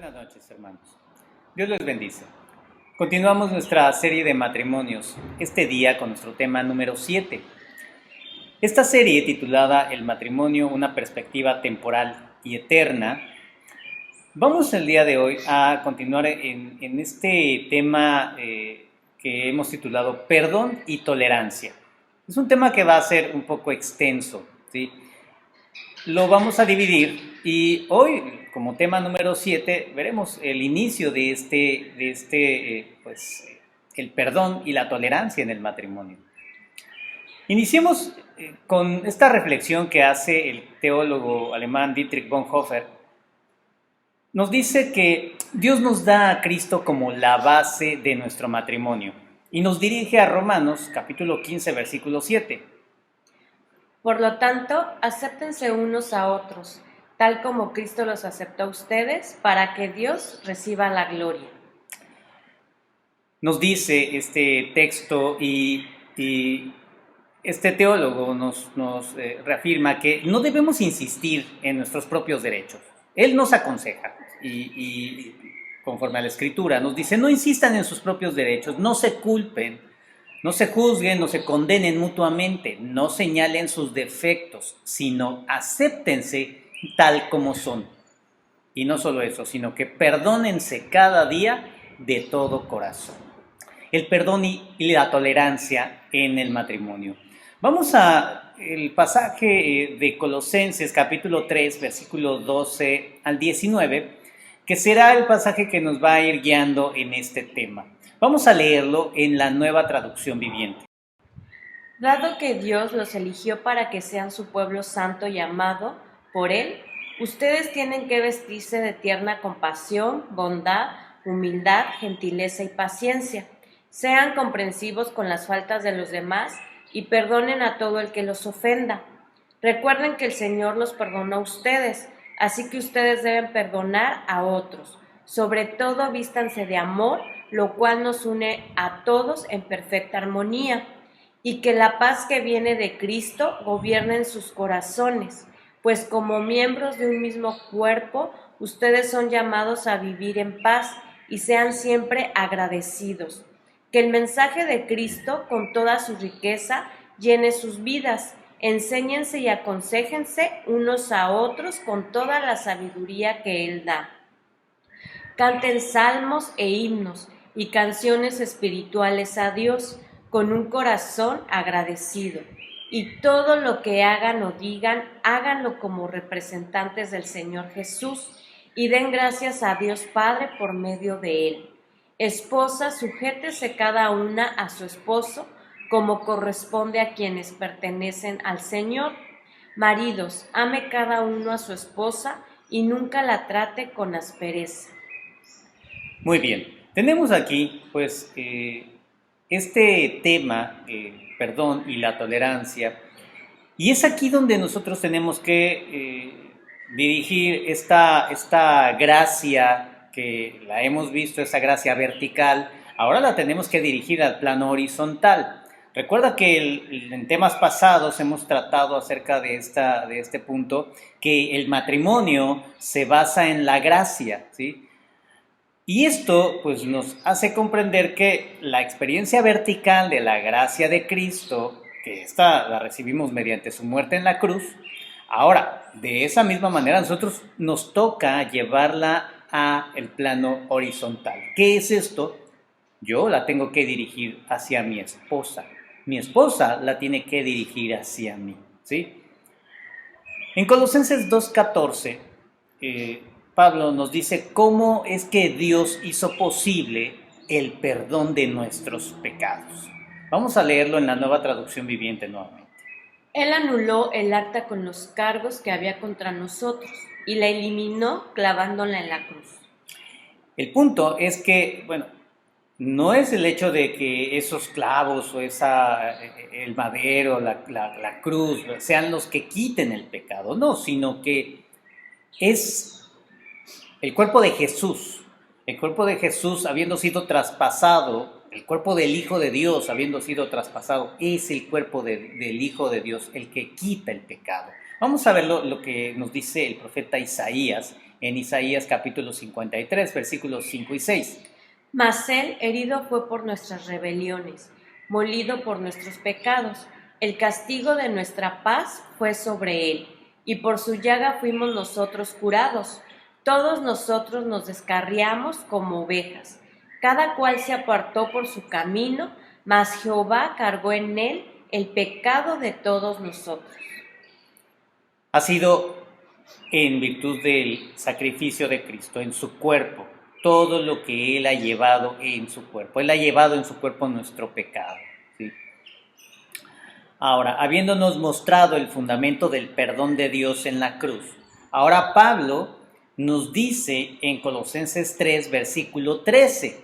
Buenas noches, hermanos. Dios les bendice. Continuamos nuestra serie de matrimonios, este día con nuestro tema número 7. Esta serie, titulada El matrimonio, una perspectiva temporal y eterna, vamos el día de hoy a continuar en este tema que hemos titulado Perdón y Tolerancia. Es un tema que va a ser un poco extenso, ¿sí? Lo vamos a dividir y hoy, como tema número 7, veremos el inicio de el perdón y la tolerancia en el matrimonio. Iniciemos con esta reflexión que hace el teólogo alemán Dietrich Bonhoeffer. Nos dice que Dios nos da a Cristo como la base de nuestro matrimonio y nos dirige a Romanos capítulo 15, versículo 7. Por lo tanto, acéptense unos a otros, tal como Cristo los aceptó a ustedes, para que Dios reciba la gloria. Nos dice este texto y este teólogo nos reafirma que no debemos insistir en nuestros propios derechos. Él nos aconseja y conforme a la Escritura nos dice, no insistan en sus propios derechos, no se culpen, no se juzguen, no se condenen mutuamente, no señalen sus defectos, sino acéptense tal como son. Y no solo eso, sino que perdónense cada día de todo corazón. El perdón y la tolerancia en el matrimonio. Vamos al pasaje de Colosenses capítulo 3, versículo 12 al 19, que será el pasaje que nos va a ir guiando en este tema. Vamos a leerlo en la Nueva Traducción Viviente. Dado que Dios los eligió para que sean su pueblo santo y amado por Él, ustedes tienen que vestirse de tierna compasión, bondad, humildad, gentileza y paciencia. Sean comprensivos con las faltas de los demás y perdonen a todo el que los ofenda. Recuerden que el Señor los perdonó a ustedes, así que ustedes deben perdonar a otros. Sobre todo vístanse de amor, lo cual nos une a todos en perfecta armonía, y que la paz que viene de Cristo gobierne en sus corazones, pues como miembros de un mismo cuerpo, ustedes son llamados a vivir en paz y sean siempre agradecidos. Que el mensaje de Cristo, con toda su riqueza, llene sus vidas. Enséñense y aconséjense unos a otros con toda la sabiduría que Él da. Canten salmos e himnos y canciones espirituales a Dios con un corazón agradecido. Y todo lo que hagan o digan, háganlo como representantes del Señor Jesús y den gracias a Dios Padre por medio de Él. Esposas, sujétese cada una a su esposo como corresponde a quienes pertenecen al Señor. Maridos, ame cada uno a su esposa y nunca la trate con aspereza. Muy bien, tenemos aquí pues este tema, perdón y la tolerancia, y es aquí donde nosotros tenemos que dirigir esta gracia que la hemos visto, esa gracia vertical, ahora la tenemos que dirigir al plano horizontal. Recuerda que en temas pasados hemos tratado acerca de este punto, que el matrimonio se basa en la gracia, ¿sí? Y esto pues nos hace comprender que la experiencia vertical de la gracia de Cristo, que esta la recibimos mediante su muerte en la cruz, ahora, de esa misma manera nosotros nos toca llevarla a el plano horizontal. ¿Qué es esto? Yo la tengo que dirigir hacia mi esposa la tiene que dirigir hacia mí, ¿sí? En Colosenses 2:14, Pablo nos dice cómo es que Dios hizo posible el perdón de nuestros pecados. Vamos a leerlo en la Nueva Traducción Viviente nuevamente. Él anuló el acta con los cargos que había contra nosotros y la eliminó clavándola en la cruz. El punto es que, no es el hecho de que esos clavos o el madero, la cruz, sean los que quiten el pecado, no, sino que es el cuerpo de Jesús habiendo sido traspasado, el cuerpo del Hijo de Dios habiendo sido traspasado, es el cuerpo del Hijo de Dios el que quita el pecado. Vamos a ver lo que nos dice el profeta Isaías en Isaías capítulo 53, versículos 5 y 6. Mas él herido fue por nuestras rebeliones, molido por nuestros pecados. El castigo de nuestra paz fue sobre él, y por su llaga fuimos nosotros curados. Todos nosotros nos descarriamos como ovejas. Cada cual se apartó por su camino, mas Jehová cargó en él el pecado de todos nosotros. Ha sido en virtud del sacrificio de Cristo en su cuerpo, todo lo que Él ha llevado en su cuerpo. Él ha llevado en su cuerpo nuestro pecado, ¿sí? Ahora, habiéndonos mostrado el fundamento del perdón de Dios en la cruz, ahora Pablo nos dice en Colosenses 3, versículo 13,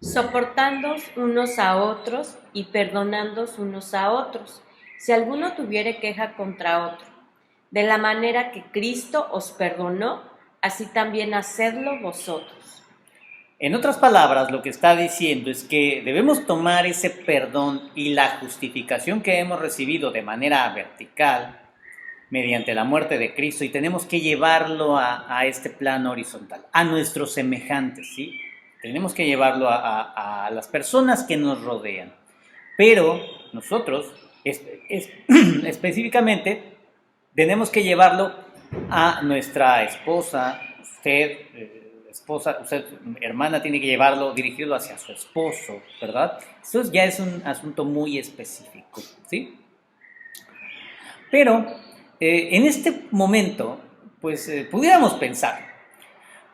soportándoos unos a otros y perdonándoos unos a otros, si alguno tuviere queja contra otro. De la manera que Cristo os perdonó, así también hacedlo vosotros. En otras palabras, lo que está diciendo es que debemos tomar ese perdón y la justificación que hemos recibido de manera vertical mediante la muerte de Cristo y tenemos que llevarlo a este plano horizontal, a nuestros semejantes, ¿sí? Tenemos que llevarlo a las personas que nos rodean. Pero nosotros, específicamente, tenemos que llevarlo a nuestra esposa, usted, hermana, tiene que llevarlo, dirigirlo hacia su esposo, ¿verdad? Eso ya es un asunto muy específico, ¿sí? Pero en este momento, pues pudiéramos pensar,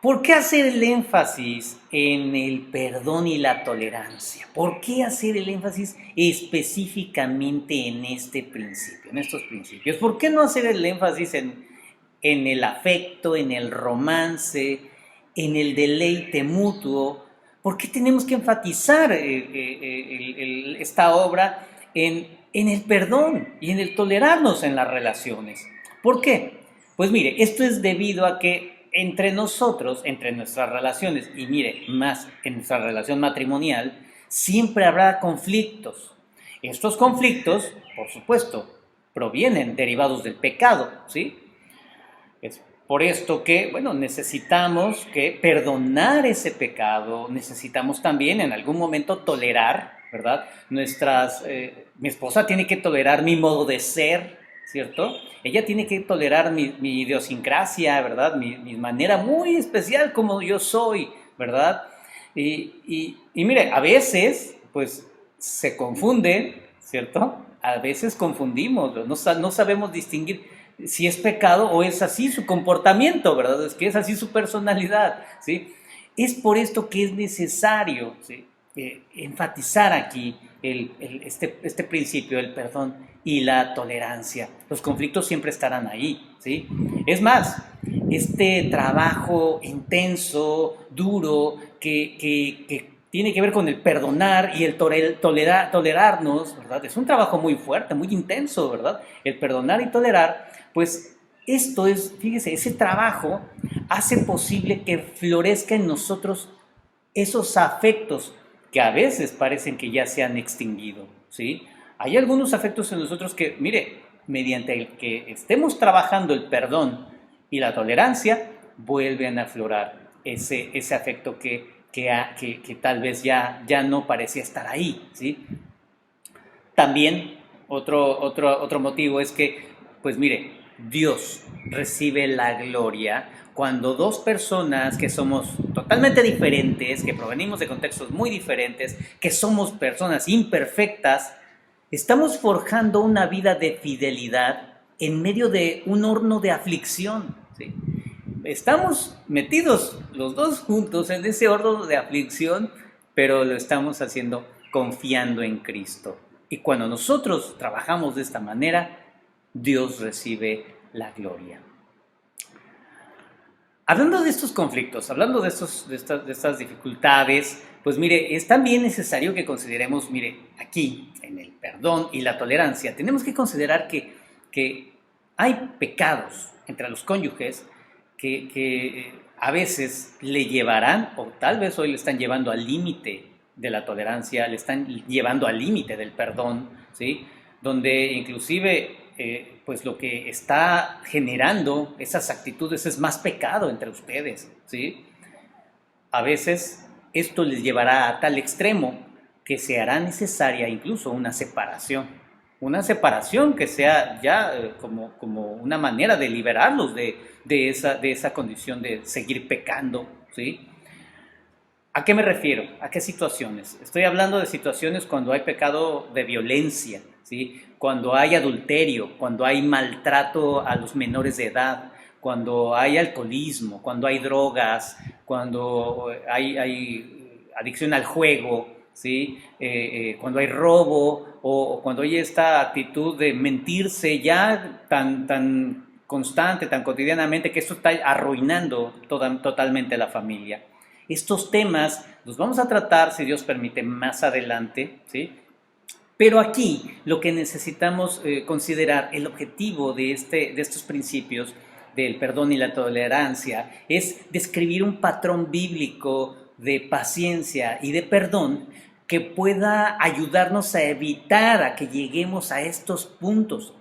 ¿por qué hacer el énfasis en el perdón y la tolerancia? ¿Por qué hacer el énfasis específicamente en este principio, en estos principios? ¿Por qué no hacer el énfasis en el afecto, en el romance, en el deleite mutuo? ¿Por qué tenemos que enfatizar esta obra en el perdón y en el tolerarnos en las relaciones? ¿Por qué? Pues mire, esto es debido a que entre nosotros, entre nuestras relaciones, y mire, más en nuestra relación matrimonial, siempre habrá conflictos. Estos conflictos, por supuesto, provienen derivados del pecado, ¿sí? Es por esto que, bueno, necesitamos que perdonar ese pecado, necesitamos también en algún momento tolerar, ¿verdad? Mi esposa tiene que tolerar mi modo de ser, ¿cierto? Ella tiene que tolerar mi idiosincrasia, ¿verdad? Mi manera muy especial como yo soy, ¿verdad? Y mire, a veces, pues, se confunde, ¿cierto? A veces confundimos, no sabemos distinguir si es pecado o es así su comportamiento, ¿verdad? Es que es así su personalidad, ¿sí? Es por esto que es necesario, ¿sí? Enfatizar aquí este principio del perdón y la tolerancia. Los conflictos siempre estarán ahí, ¿sí? Es más, este trabajo intenso, duro, que tiene que ver con el perdonar y el tolerarnos, ¿verdad? Es un trabajo muy fuerte, muy intenso, ¿verdad? El perdonar y tolerar, pues esto es, fíjese, ese trabajo hace posible que florezca en nosotros esos afectos que a veces parecen que ya se han extinguido, ¿sí? Hay algunos afectos en nosotros que, mire, mediante el que estemos trabajando el perdón y la tolerancia, vuelven a aflorar ese afecto que tal vez ya no parecía estar ahí, ¿sí? También otro motivo es que, pues mire, Dios recibe la gloria cuando dos personas que somos totalmente diferentes, que provenimos de contextos muy diferentes, que somos personas imperfectas, estamos forjando una vida de fidelidad en medio de un horno de aflicción, ¿sí? Estamos metidos los dos juntos en ese horno de aflicción, pero lo estamos haciendo confiando en Cristo. Y cuando nosotros trabajamos de esta manera, Dios recibe la gloria. Hablando de estos conflictos, hablando de estas dificultades, pues mire, es también necesario que consideremos, mire, aquí, en el perdón y la tolerancia, tenemos que considerar que hay pecados entre los cónyuges que a veces le llevarán, o tal vez hoy le están llevando al límite de la tolerancia, le están llevando al límite del perdón, ¿sí? Donde inclusive pues lo que está generando esas actitudes es más pecado entre ustedes, ¿sí? A veces esto les llevará a tal extremo que se hará necesaria incluso una separación que sea ya como una manera de liberarlos de esa condición de seguir pecando, ¿sí? ¿A qué me refiero? ¿A qué situaciones? Estoy hablando de situaciones cuando hay pecado de violencia, ¿sí? Cuando hay adulterio, cuando hay maltrato a los menores de edad, cuando hay alcoholismo, cuando hay drogas, cuando hay adicción al juego, ¿sí? Cuando hay robo o cuando hay esta actitud de mentirse ya tan constante, tan cotidianamente, que esto está arruinando totalmente la familia. Estos temas los vamos a tratar, si Dios permite, más adelante, ¿sí? Pero aquí lo que necesitamos considerar, el objetivo de estos principios del perdón y la tolerancia, es describir un patrón bíblico de paciencia y de perdón que pueda ayudarnos a evitar a que lleguemos a estos puntos,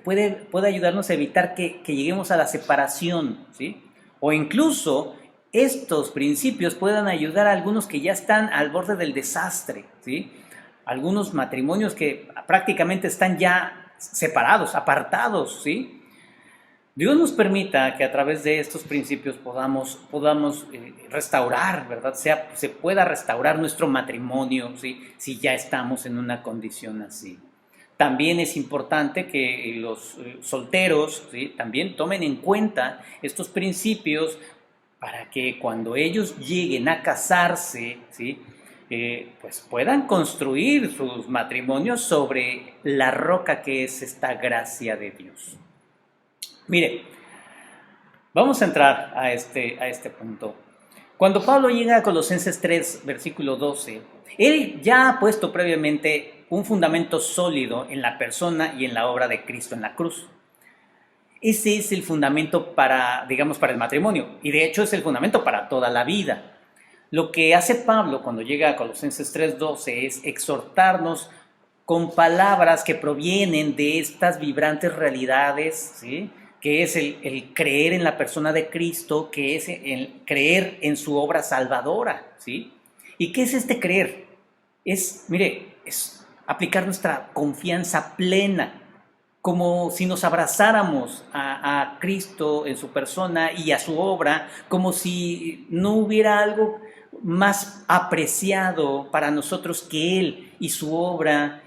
pueda ayudarnos a evitar que lleguemos a la separación, ¿sí? O incluso estos principios puedan ayudar a algunos que ya están al borde del desastre, ¿sí? Algunos matrimonios que prácticamente están ya separados, apartados, ¿sí? Dios nos permita que a través de estos principios podamos restaurar, ¿verdad? Se pueda restaurar nuestro matrimonio, ¿sí? Si ya estamos en una condición así. También es importante que los solteros, ¿sí? También tomen en cuenta estos principios para que cuando ellos lleguen a casarse, ¿sí? Pues puedan construir sus matrimonios sobre la roca que es esta gracia de Dios. Mire, vamos a entrar a este punto. Cuando Pablo llega a Colosenses 3, versículo 12, él ya ha puesto previamente un fundamento sólido en la persona y en la obra de Cristo en la cruz. Ese es el fundamento para el matrimonio, y de hecho es el fundamento para toda la vida. Lo que hace Pablo cuando llega a Colosenses 3:12 es exhortarnos con palabras que provienen de estas vibrantes realidades, ¿sí? Que es el creer en la persona de Cristo, que es el creer en su obra salvadora, ¿sí? ¿Y qué es este creer? Es aplicar nuestra confianza plena, como si nos abrazáramos a Cristo en su persona y a su obra, como si no hubiera algo más apreciado para nosotros que Él y su obra.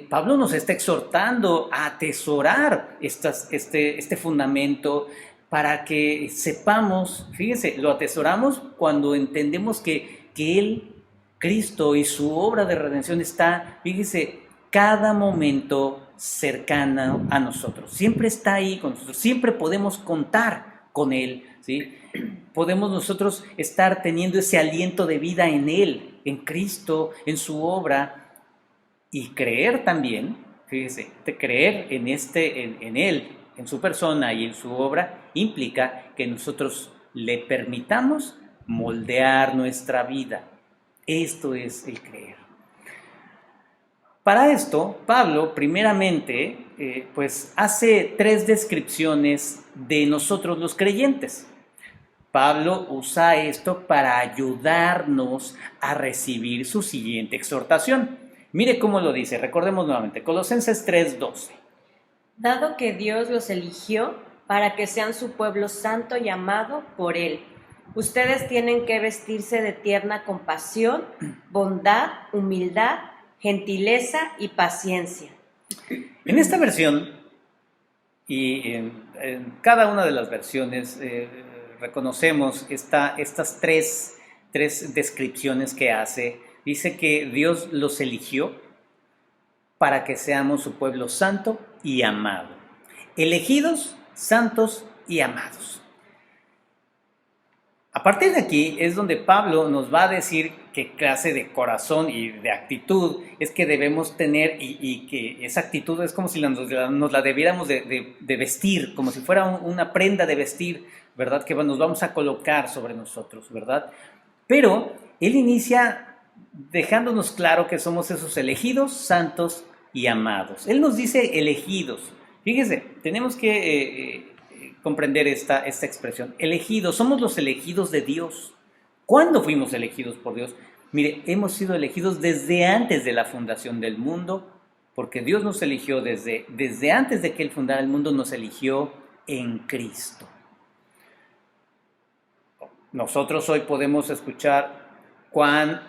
Pablo nos está exhortando a atesorar este fundamento para que sepamos, fíjense, lo atesoramos cuando entendemos que Él, Cristo y su obra de redención está, fíjense, cada momento cercana a nosotros, siempre está ahí con nosotros, siempre podemos contar con Él, ¿sí? Podemos nosotros estar teniendo ese aliento de vida en Él, en Cristo, en su obra, y creer también, fíjese, creer en Él, en su persona y en su obra, implica que nosotros le permitamos moldear nuestra vida. Esto es el creer. Para esto, Pablo primeramente pues hace 3 descripciones de nosotros los creyentes. Pablo usa esto para ayudarnos a recibir su siguiente exhortación. Mire cómo lo dice, recordemos nuevamente, Colosenses 3:12. Dado que Dios los eligió para que sean su pueblo santo y amado por Él, ustedes tienen que vestirse de tierna compasión, bondad, humildad, gentileza y paciencia. En esta versión, y en cada una de las versiones, reconocemos estas tres descripciones que hace. Dice que Dios los eligió para que seamos su pueblo santo y amado. Elegidos, santos y amados. A partir de aquí es donde Pablo nos va a decir qué clase de corazón y de actitud es que debemos tener y que esa actitud es como si nos la debiéramos de vestir, como si fuera una prenda de vestir, ¿verdad? Que nos vamos a colocar sobre nosotros, ¿verdad? Pero él inicia dejándonos claro que somos esos elegidos, santos y amados. Él nos dice elegidos. Fíjese, tenemos que comprender esta expresión. Elegidos, somos los elegidos de Dios. ¿Cuándo fuimos elegidos por Dios? Mire, hemos sido elegidos desde antes de la fundación del mundo, porque Dios nos eligió desde antes de que Él fundara el mundo, nos eligió en Cristo. Nosotros hoy podemos escuchar cuán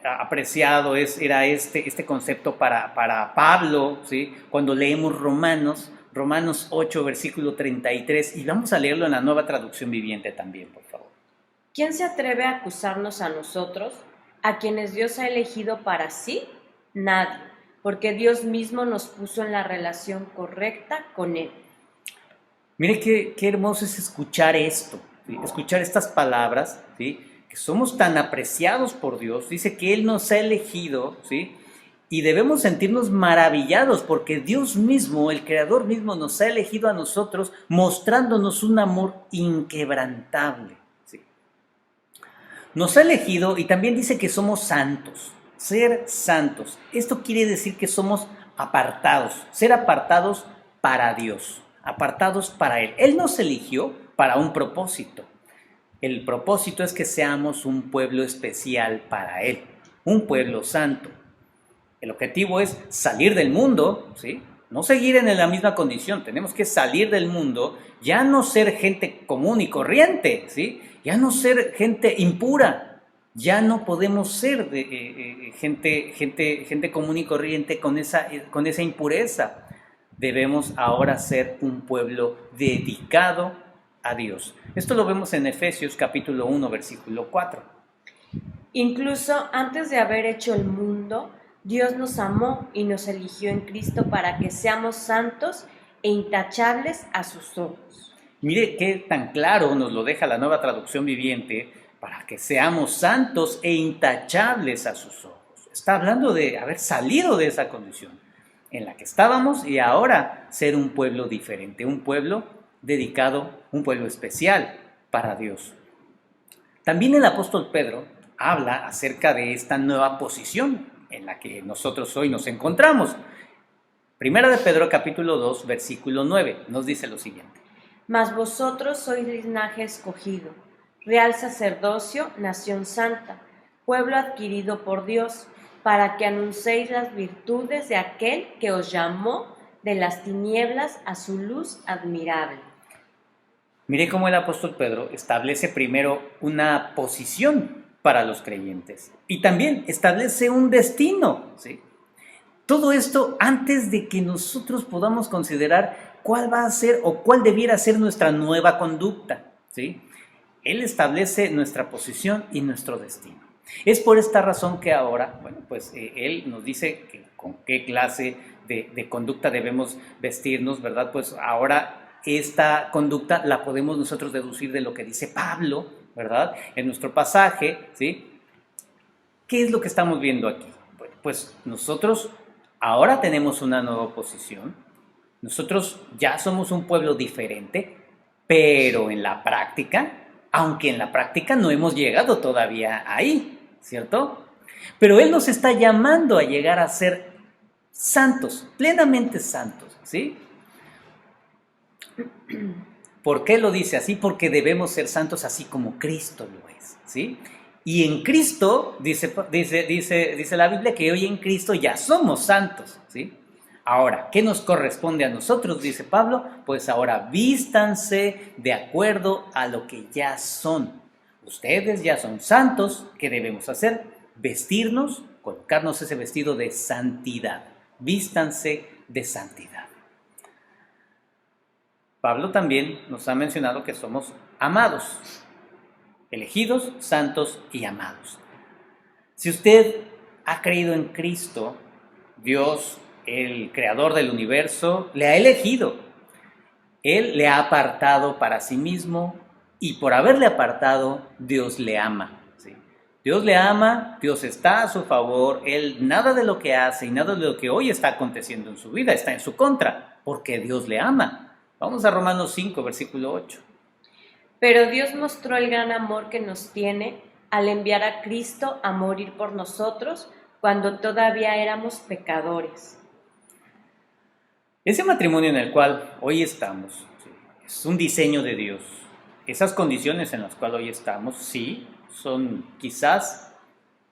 apreciado era este concepto para Pablo, ¿sí? Cuando leemos Romanos 8, versículo 33, y vamos a leerlo en la Nueva Traducción Viviente también, por favor. ¿Quién se atreve a acusarnos a nosotros, a quienes Dios ha elegido para sí? Nadie, porque Dios mismo nos puso en la relación correcta con Él. Mire qué hermoso es escuchar esto, ¿sí? Escuchar estas palabras, ¿sí? Que somos tan apreciados por Dios. Dice que Él nos ha elegido, ¿sí? Y debemos sentirnos maravillados porque Dios mismo, el Creador mismo, nos ha elegido a nosotros mostrándonos un amor inquebrantable, ¿sí? Nos ha elegido y también dice que somos santos, ser santos. Esto quiere decir que somos apartados, ser apartados para Dios, apartados para Él. Él nos eligió para un propósito. El propósito es que seamos un pueblo especial para Él, un pueblo santo. El objetivo es salir del mundo, ¿sí? No seguir en la misma condición, tenemos que salir del mundo, ya no ser gente común y corriente, ¿sí? Ya no ser gente impura, ya no podemos ser gente común y corriente con esa impureza. Debemos ahora ser un pueblo dedicado a Dios. Esto lo vemos en Efesios capítulo 1, versículo 4. Incluso antes de haber hecho el mundo, Dios nos amó y nos eligió en Cristo para que seamos santos e intachables a sus ojos. Mire qué tan claro nos lo deja la Nueva Traducción Viviente, para que seamos santos e intachables a sus ojos. Está hablando de haber salido de esa condición en la que estábamos y ahora ser un pueblo diferente, un pueblo dedicado, un pueblo especial para Dios. También el apóstol Pedro habla acerca de esta nueva posición en la que nosotros hoy nos encontramos. Primera de Pedro capítulo 2, versículo 9, nos dice lo siguiente. Mas vosotros sois linaje escogido, real sacerdocio, nación santa, pueblo adquirido por Dios, para que anunciéis las virtudes de aquel que os llamó de las tinieblas a su luz admirable. Mire cómo el apóstol Pedro establece primero una posición para los creyentes y también establece un destino, ¿sí? Todo esto antes de que nosotros podamos considerar cuál va a ser o cuál debiera ser nuestra nueva conducta, ¿sí? Él establece nuestra posición y nuestro destino. Es por esta razón que ahora, bueno, pues Él nos dice que con qué clase de conducta debemos vestirnos, ¿verdad? Pues ahora esta conducta la podemos nosotros deducir de lo que dice Pablo, ¿verdad? En nuestro pasaje, ¿sí? ¿Qué es lo que estamos viendo aquí? Bueno, pues nosotros ahora tenemos una nueva posición, nosotros ya somos un pueblo diferente, pero en la práctica, aunque en la práctica no hemos llegado todavía ahí, ¿cierto? Pero Él nos está llamando a llegar a ser santos, plenamente santos, ¿sí? ¿Por qué lo dice así? Porque debemos ser santos así como Cristo lo es, ¿sí? Y en Cristo, dice la Biblia, que hoy en Cristo ya somos santos, ¿sí? Ahora, ¿qué nos corresponde a nosotros? Dice Pablo, pues ahora vístanse de acuerdo a lo que ya son. Ustedes ya son santos, ¿qué debemos hacer? Vestirnos, colocarnos ese vestido de santidad. Vístanse de santidad. Pablo también nos ha mencionado que somos amados, elegidos, santos y amados. Si usted ha creído en Cristo, Dios, el creador del universo, le ha elegido. Él le ha apartado para sí mismo y por haberle apartado, Dios le ama, ¿sí? Dios le ama, Dios está a su favor, Él nada de lo que hace y nada de lo que hoy está aconteciendo en su vida está en su contra, porque Dios le ama. Vamos a Romanos 5, versículo 8. Pero Dios mostró el gran amor que nos tiene al enviar a Cristo a morir por nosotros cuando todavía éramos pecadores. Ese matrimonio en el cual hoy estamos, ¿sí? Es un diseño de Dios. Esas condiciones en las cuales hoy estamos, sí, son quizás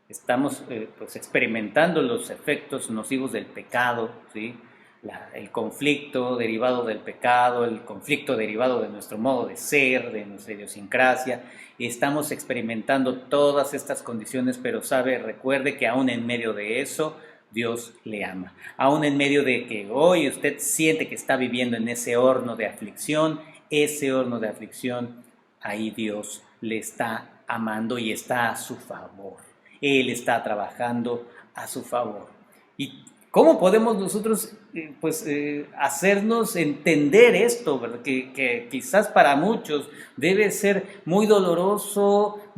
estamos pues experimentando los efectos nocivos del pecado, ¿sí? El conflicto derivado del pecado, el conflicto derivado de nuestro modo de ser, de nuestra idiosincrasia. Estamos experimentando todas estas condiciones, pero recuerde que aún en medio de eso, Dios le ama. Aún en medio de que hoy usted siente que está viviendo en ese horno de aflicción, ahí Dios le está amando y está a su favor. Él está trabajando a su favor. ¿Y cómo podemos nosotros hacernos entender esto, ¿verdad? Que quizás para muchos debe ser muy doloroso,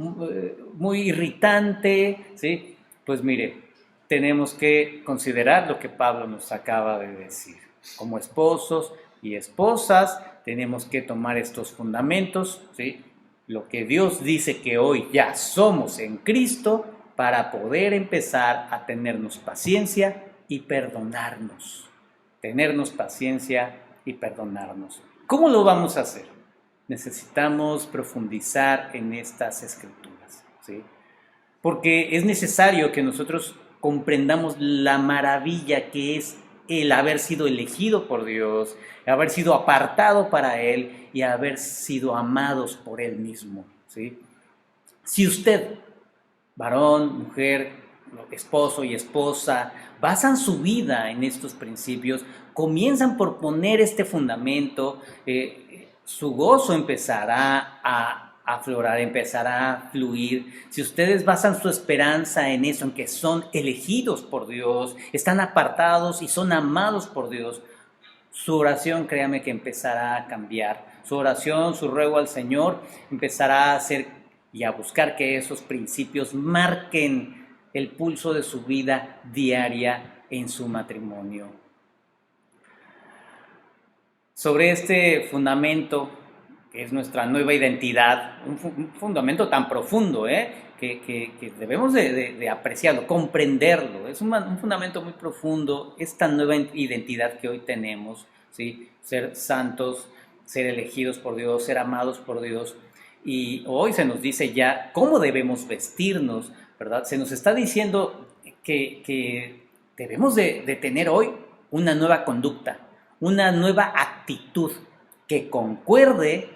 muy irritante, ¿sí? Pues mire, tenemos que considerar lo que Pablo nos acaba de decir. Como esposos y esposas tenemos que tomar estos fundamentos, ¿sí? Lo que Dios dice que hoy ya somos en Cristo, para poder empezar a tenernos paciencia y perdonarnos. Tenernos paciencia y perdonarnos. ¿Cómo lo vamos a hacer? Necesitamos profundizar en estas escrituras, ¿sí? Porque es necesario que nosotros comprendamos la maravilla que es el haber sido elegido por Dios, haber sido apartado para Él y haber sido amados por Él mismo, ¿sí? Si usted, varón, mujer, esposo y esposa, basan su vida en estos principios, comienzan por poner este fundamento, su gozo empezará a aflorar, empezará a fluir. Si ustedes basan su esperanza en eso, en que son elegidos por Dios, están apartados y son amados por Dios, su oración, créame que empezará a cambiar. Su oración, su ruego al Señor empezará a hacer y a buscar que esos principios marquen el pulso de su vida diaria en su matrimonio. Sobre este fundamento, que es nuestra nueva identidad, un fundamento tan profundo, que debemos de apreciarlo, comprenderlo. Es un fundamento muy profundo, esta nueva identidad que hoy tenemos, ¿sí? Ser santos, ser elegidos por Dios, ser amados por Dios. Y hoy se nos dice ya cómo debemos vestirnos, ¿verdad? Se nos está diciendo que debemos de tener hoy una nueva conducta, una nueva actitud que concuerde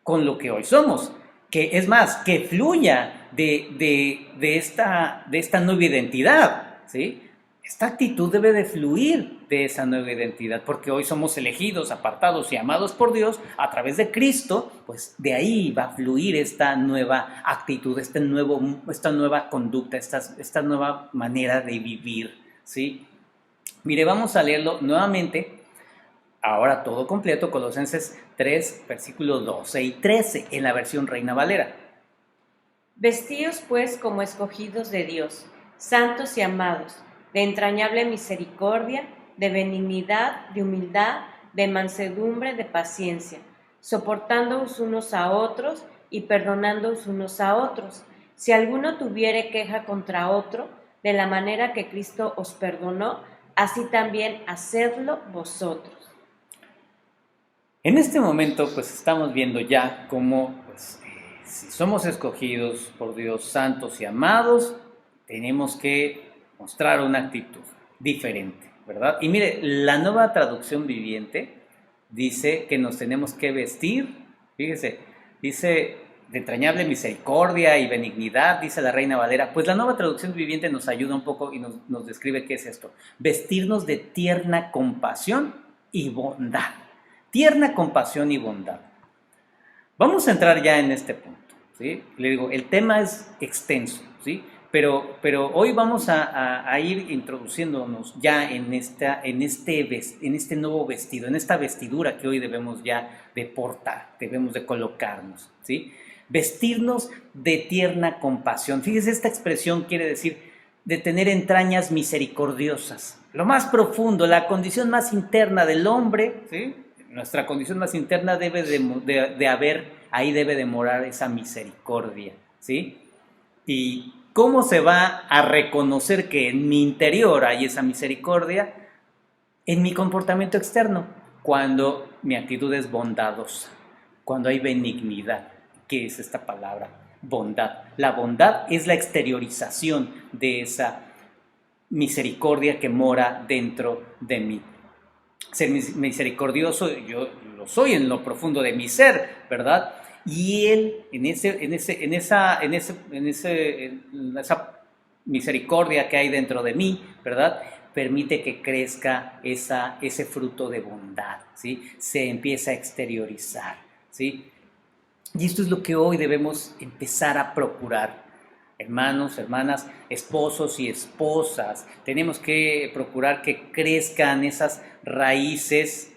con lo que hoy somos, que es más, que fluya de esta nueva identidad, ¿sí? Esta actitud debe de fluir de esa nueva identidad, porque hoy somos elegidos, apartados y amados por Dios a través de Cristo, pues de ahí va a fluir esta nueva actitud, esta nueva conducta, esta nueva manera de vivir, ¿sí? Mire, vamos a leerlo nuevamente, ahora todo completo, Colosenses 3, versículos 12 y 13, en la versión Reina Valera. Vestíos pues como escogidos de Dios, santos y amados, de entrañable misericordia, de benignidad, de humildad, de mansedumbre, de paciencia, soportándoos unos a otros y perdonándoos unos a otros. Si alguno tuviere queja contra otro, de la manera que Cristo os perdonó, así también hacedlo vosotros. En este momento, pues estamos viendo ya cómo, si somos escogidos por Dios, santos y amados, tenemos que mostrar una actitud diferente, ¿verdad? Y mire, la Nueva Traducción Viviente dice que nos tenemos que vestir, fíjese, dice de entrañable misericordia y benignidad, dice la Reina Valera. Pues la Nueva Traducción Viviente nos ayuda un poco y nos describe qué es esto. Vestirnos de tierna compasión y bondad. Tierna compasión y bondad. Vamos a entrar ya en este punto, ¿sí? Le digo, el tema es extenso, ¿sí? Pero hoy vamos a ir introduciéndonos ya en este nuevo vestido, en esta vestidura que hoy debemos ya de portar, debemos de colocarnos, ¿sí? Vestirnos de tierna compasión. Fíjese, esta expresión quiere decir de tener entrañas misericordiosas. Lo más profundo, la condición más interna del hombre, ¿sí? Nuestra condición más interna debe de haber, ahí debe de morar esa misericordia, ¿sí? Y ¿cómo se va a reconocer que en mi interior hay esa misericordia? En mi comportamiento externo, cuando mi actitud es bondadosa, cuando hay benignidad. ¿Qué es esta palabra? Bondad. La bondad es la exteriorización de esa misericordia que mora dentro de mí. Ser misericordioso, yo lo soy en lo profundo de mi ser, ¿verdad? Y Él, en esa misericordia que hay dentro de mí, ¿verdad? Permite que crezca ese fruto de bondad, ¿sí? Se empieza a exteriorizar, ¿sí? Y esto es lo que hoy debemos empezar a procurar. Hermanos, hermanas, esposos y esposas, tenemos que procurar que crezcan esas raíces.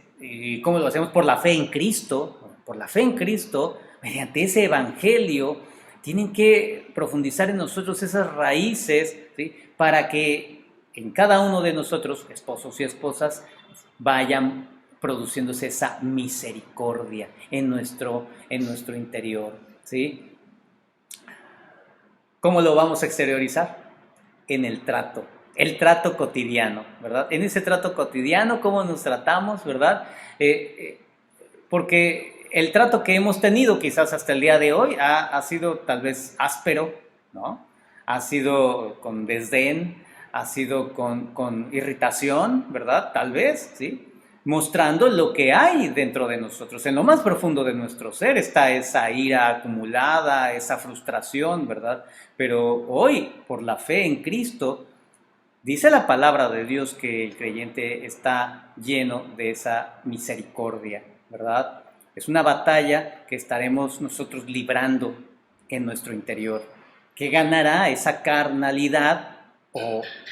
¿Cómo lo hacemos? Por la fe en Cristo, por la fe en Cristo, mediante ese evangelio, tienen que profundizar en nosotros esas raíces, ¿sí? Para que en cada uno de nosotros, esposos y esposas, vayan produciéndose esa misericordia en nuestro interior, ¿sí? ¿Cómo lo vamos a exteriorizar? En el trato cotidiano, ¿verdad? En ese trato cotidiano, cómo nos tratamos, ¿verdad? Porque el trato que hemos tenido quizás hasta el día de hoy ha sido tal vez áspero, ¿no? Ha sido con desdén, ha sido con irritación, ¿verdad? Tal vez, ¿sí? Mostrando lo que hay dentro de nosotros. En lo más profundo de nuestro ser está esa ira acumulada, esa frustración, ¿verdad? Pero hoy, por la fe en Cristo, dice la palabra de Dios que el creyente está lleno de esa misericordia, ¿verdad? Es una batalla que estaremos nosotros librando en nuestro interior, que ganará esa carnalidad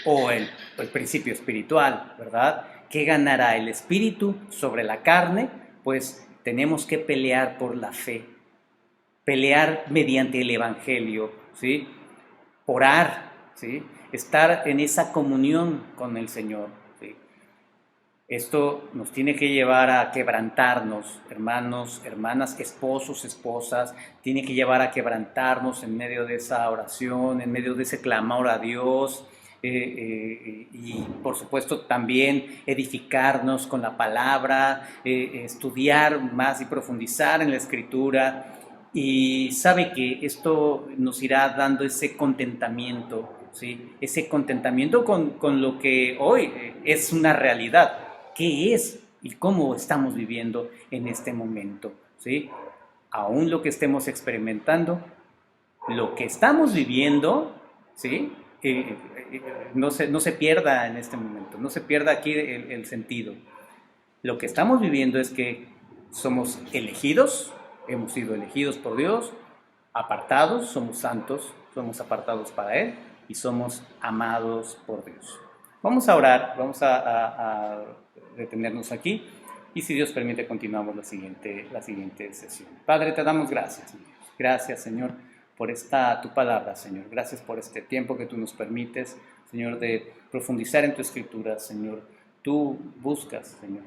o el principio espiritual, ¿verdad? ¿Qué ganará el espíritu sobre la carne? Pues tenemos que pelear por la fe, pelear mediante el evangelio, ¿sí? Orar, ¿sí? Estar en esa comunión con el Señor, ¿sí? Esto nos tiene que llevar a quebrantarnos, hermanos, hermanas, esposos, esposas, tiene que llevar a quebrantarnos en medio de esa oración, en medio de ese clamor a Dios, y por supuesto también edificarnos con la palabra, estudiar más y profundizar en la Escritura. Y sabe que esto nos irá dando ese contentamiento, ¿sí? Ese contentamiento con lo que hoy es una realidad. ¿Qué es y cómo estamos viviendo en este momento? ¿Sí? Aún lo que estemos experimentando, lo que estamos viviendo, ¿sí? No se pierda en este momento, no se pierda aquí el sentido. Lo que estamos viviendo es que somos elegidos, hemos sido elegidos por Dios, apartados, somos santos, somos apartados para Él y somos amados por Dios. Vamos a orar, vamos a detenernos aquí y si Dios permite continuamos la siguiente sesión. Padre, te damos gracias, Dios. Gracias, Señor, por tu palabra, Señor. Gracias por este tiempo que tú nos permites, Señor, de profundizar en tu escritura, Señor. Tú buscas, Señor,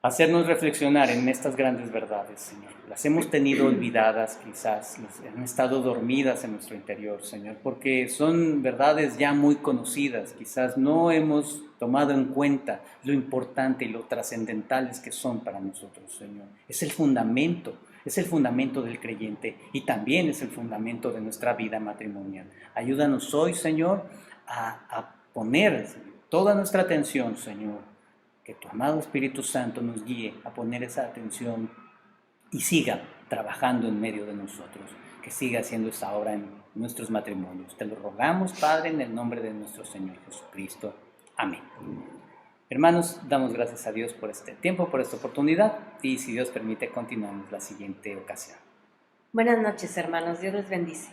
hacernos reflexionar en estas grandes verdades, Señor. Las hemos tenido olvidadas quizás, han estado dormidas en nuestro interior, Señor, porque son verdades ya muy conocidas, quizás no hemos tomado en cuenta lo importante y lo trascendentales que son para nosotros, Señor. Es el fundamento del creyente y también es el fundamento de nuestra vida matrimonial. Ayúdanos hoy, Señor, a poner toda nuestra atención, Señor, que tu amado Espíritu Santo nos guíe a poner esa atención y siga trabajando en medio de nosotros, que siga haciendo esa obra en nuestros matrimonios. Te lo rogamos, Padre, en el nombre de nuestro Señor Jesucristo. Amén. Hermanos, damos gracias a Dios por este tiempo, por esta oportunidad y si Dios permite, continuamos la siguiente ocasión. Buenas noches, hermanos. Dios les bendice.